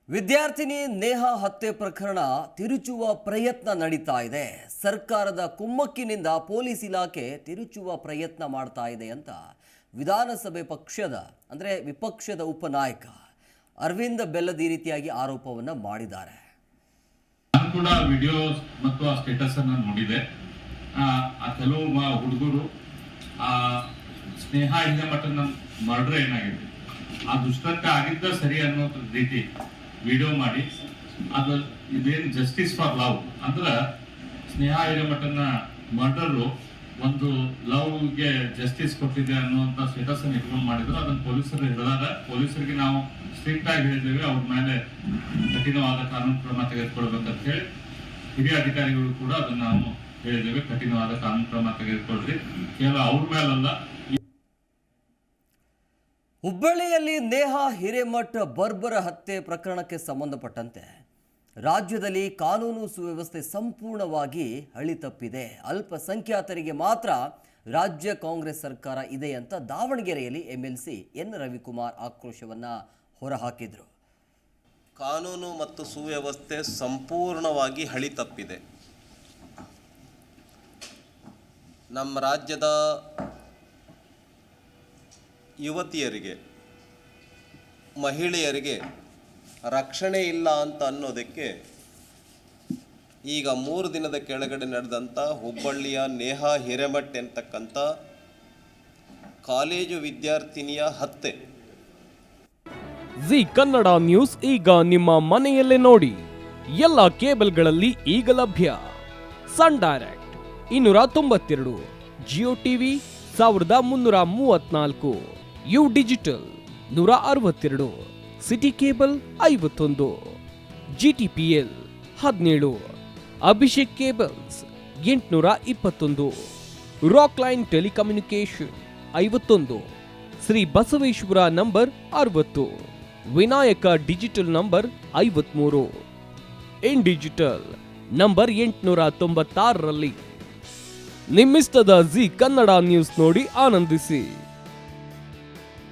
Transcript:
ವಿದ್ಯಾರ್ಥಿನಿ ನೇಹಾ ಹತ್ಯೆ ಪ್ರಕರಣ ತಿರುಚುವ ಪ್ರಯತ್ನ ನಡೀತಾ ಇದೆ. ಸರ್ಕಾರದ ಕುಮ್ಮಕ್ಕಿನಿಂದ ಪೊಲೀಸ್ ಇಲಾಖೆ ತಿರುಚುವ ಪ್ರಯತ್ನ ಮಾಡ್ತಾ ಇದೆ ಅಂತ ವಿಧಾನಸಭೆ ಪಕ್ಷದ ವಿಪಕ್ಷದ ಉಪನಾಯಕ ಅರವಿಂದ ಬೆಲ್ಲದ್ ಈ ರೀತಿಯಾಗಿ ಆರೋಪವನ್ನ ಮಾಡಿದ್ದಾರೆ. ನಾನು ಕೂಡ ವಿಡಿಯೋ ಮತ್ತು ಆ ಸ್ಟೇಟಸ್ ಅನ್ನು ನೋಡಿದೆ. ಕೆಲವು ಹುಡುಗರು ಸ್ನೇಹಾ ಹಿರೇಮಠನ ಮರ್ಡರ್ ಏನಾಗಿದೆ ಆ ದುಷ್ಕೃತ್ಯ ಆಗಿದ್ದ ಸರಿ ಅನ್ನೋ ರೀತಿ ವಿಡಿಯೋ ಮಾಡಿ ಅದು ಇದೇನು ಜಸ್ಟಿಸ್ ಫಾರ್ ಲವ್ ಅಂದ್ರೆ ಸ್ನೇಹಾ ಹಿರೇಮಠನ ಮರ್ಡರು ಒಂದು ಲವ್ಗೆ ಜಸ್ಟಿಸ್ ಕೊಟ್ಟಿದೆ ಅನ್ನುವಂಥ ಸ್ಟೇಟಸ್ ಅನ್ನು ಇಟ್ಕೊಂಡು ಮಾಡಿದ್ರು. ಅದನ್ನು ಪೊಲೀಸರು ಹಿಡಿದಾಗ ಪೊಲೀಸರಿಗೆ ನಾವು ಸ್ಟ್ರಿಕ್ಟ್ ಆಗಿ ಹೇಳಿದ್ದೇವೆ, ಅವ್ರ ಮೇಲೆ ಕಠಿಣವಾದ ಕಾನೂನು ಕ್ರಮ ತೆಗೆದುಕೊಳ್ಬೇಕಂತ ಹೇಳಿ ಹಿರಿಯ ಅಧಿಕಾರಿಗಳು ಕೂಡ ಅದನ್ನು ನಾವು ಹೇಳಿದ್ದೇವೆ. ಕಠಿಣವಾದ ಕಾನೂನು ಕ್ರಮ ತೆಗೆದುಕೊಳ್ರಿ, ಕೇವಲ ಅವ್ರ ಮೇಲಲ್ಲ. ಹುಬ್ಬಳ್ಳಿಯಲ್ಲಿ ನೇಹಾ ಹಿರೇಮಠ ಬರ್ಬರ ಹತ್ಯೆ ಪ್ರಕರಣಕ್ಕೆ ಸಂಬಂಧಪಟ್ಟಂತೆ ರಾಜ್ಯದಲ್ಲಿ ಕಾನೂನು ಸುವ್ಯವಸ್ಥೆ ಸಂಪೂರ್ಣವಾಗಿ ಹಳಿ ತಪ್ಪಿದೆ. ಅಲ್ಪಸಂಖ್ಯಾತರಿಗೆ ಮಾತ್ರ ರಾಜ್ಯ ಕಾಂಗ್ರೆಸ್ ಸರ್ಕಾರ ಇದೆ ಅಂತ ದಾವಣಗೆರೆಯಲ್ಲಿ ಎಂಎಲ್ಸಿ ಎನ್ ರವಿಕುಮಾರ್ ಆಕ್ರೋಶವನ್ನ ಹೊರಹಾಕಿದರು. ಕಾನೂನು ಮತ್ತು ಸುವ್ಯವಸ್ಥೆ ಸಂಪೂರ್ಣವಾಗಿ ಹಳಿ ತಪ್ಪಿದೆ. ನಮ್ಮ ರಾಜ್ಯದ ಯುವತಿಯರಿಗೆ, ಮಹಿಳೆಯರಿಗೆ ರಕ್ಷಣೆ ಇಲ್ಲ ಅಂತ ಅನ್ನೋದಕ್ಕೆ ಈಗ 3 ದಿನದ ಕೆಳಗಡೆ ನಡೆದಂಥ ಹುಬ್ಬಳ್ಳಿಯ ನೇಹಾ ಹಿರೇಮಠ್ ಎಂತಕ್ಕಂಥ ಕಾಲೇಜು ವಿದ್ಯಾರ್ಥಿನಿಯ ಹತ್ಯೆ. ಜಿ ಕನ್ನಡ ನ್ಯೂಸ್ ಈಗ ನಿಮ್ಮ ಮನೆಯಲ್ಲೇ ನೋಡಿ. ಎಲ್ಲ ಕೇಬಲ್ಗಳಲ್ಲಿ ಈಗ ಲಭ್ಯ. Sun Direct 292, Jio TV 1334, U digital 162, city cable 51, GTPL 17, Abhishek cables 821, rock line telecommunication 51, Shri Basaveshwara number 60, Vinayaka digital number 53, in digital number 896ರಲ್ಲಿ. ನಿಮ್ಮಿಸ್ತದ ಜಿ ಕನ್ನಡ ನ್ಯೂಸ್ ನೋಡಿ ಆನಂದಿಸಿ.